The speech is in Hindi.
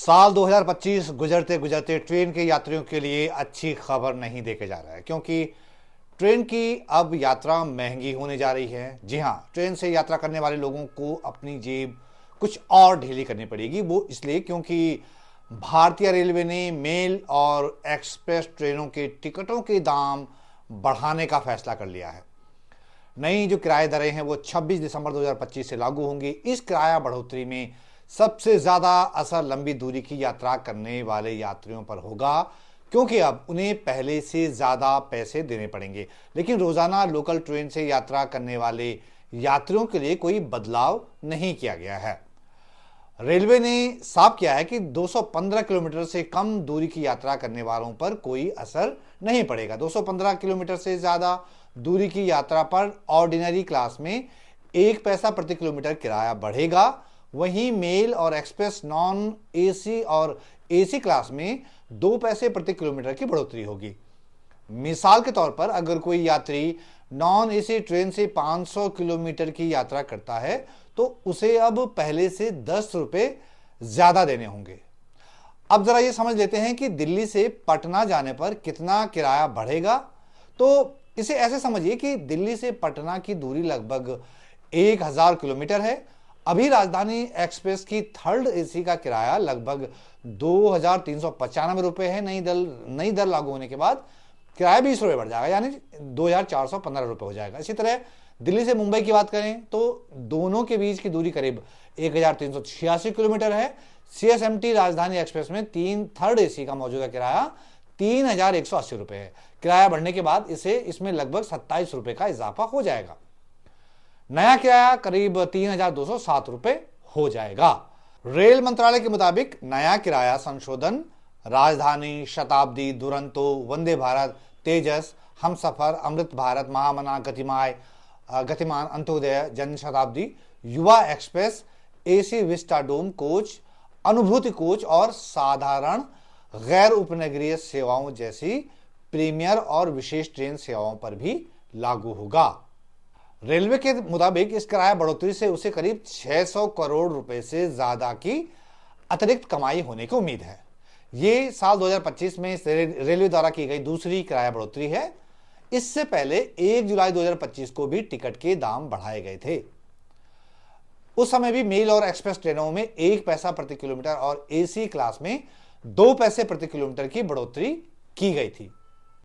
साल 2025 गुजरते गुजरते ट्रेन के यात्रियों के लिए अच्छी खबर नहीं देके जा रहा है, क्योंकि ट्रेन की अब यात्रा महंगी होने जा रही है। जी हाँ, ट्रेन से यात्रा करने वाले लोगों को अपनी जेब कुछ और ढीली करनी पड़ेगी। वो इसलिए क्योंकि भारतीय रेलवे ने मेल और एक्सप्रेस ट्रेनों के टिकटों के दाम बढ़ाने का फैसला कर लिया है। नई जो किराया दरें हैं वो 26 दिसंबर 2025 से लागू होंगी। इस किराया बढ़ोतरी में सबसे ज्यादा असर लंबी दूरी की यात्रा करने वाले यात्रियों पर होगा, क्योंकि अब उन्हें पहले से ज्यादा पैसे देने पड़ेंगे। लेकिन रोजाना लोकल ट्रेन से यात्रा करने वाले यात्रियों के लिए कोई बदलाव नहीं किया गया है। रेलवे ने साफ किया है कि 215 किलोमीटर से कम दूरी की यात्रा करने वालों पर कोई असर नहीं पड़ेगा। 215 किलोमीटर से ज्यादा दूरी की यात्रा पर ऑर्डिनरी क्लास में 1 पैसा प्रति किलोमीटर किराया बढ़ेगा। वहीं मेल और एक्सप्रेस नॉन एसी और एसी क्लास में 2 पैसे प्रति किलोमीटर की बढ़ोतरी होगी। मिसाल के तौर पर अगर कोई यात्री नॉन एसी ट्रेन से 500 किलोमीटर की यात्रा करता है तो उसे अब पहले से 10 रुपए ज्यादा देने होंगे। अब जरा ये समझ लेते हैं कि दिल्ली से पटना जाने पर कितना किराया बढ़ेगा। तो इसे ऐसे समझिए कि दिल्ली से पटना की दूरी लगभग 1000 किलोमीटर है। अभी राजधानी एक्सप्रेस की थर्ड एसी का किराया लगभग 2395 रुपए है। नई दर लागू होने के बाद किराया 20 रुपए बढ़ जाएगा, यानी 2415 रुपए हो जाएगा। इसी तरह दिल्ली से मुंबई की बात करें तो दोनों के बीच की दूरी करीब 1386 किलोमीटर है। सीएसएमटी राजधानी एक्सप्रेस में थर्ड एसी का मौजूदा किराया 3180 रुपए है। किराया बढ़ने के बाद इसमें लगभग 27 रुपए का इजाफा हो जाएगा। नया किराया करीब 3207 रुपए हो जाएगा। रेल मंत्रालय के मुताबिक नया किराया संशोधन राजधानी, शताब्दी, दुरंतो, वंदे भारत, तेजस, हमसफर, अमृत भारत, महामना, गतिमान, अंत्योदय, जन शताब्दी, युवा एक्सप्रेस, एसी विस्टाडोम कोच, अनुभूति कोच और साधारण गैर उपनगरीय सेवाओं जैसी प्रीमियर और विशेष ट्रेन सेवाओं पर भी लागू होगा। रेलवे के मुताबिक इस किराया बढ़ोतरी से उसे करीब 600 करोड़ रुपए से ज्यादा की अतिरिक्त कमाई होने की उम्मीद है। ये साल 2025 में रेलवे द्वारा की गई दूसरी किराया बढ़ोतरी है। इससे पहले 1 जुलाई 2025 को भी टिकट के दाम बढ़ाए गए थे। उस समय भी मेल और एक्सप्रेस ट्रेनों में 1 पैसा प्रति किलोमीटर और एसी क्लास में 2 पैसे प्रति किलोमीटर की बढ़ोतरी की गई थी।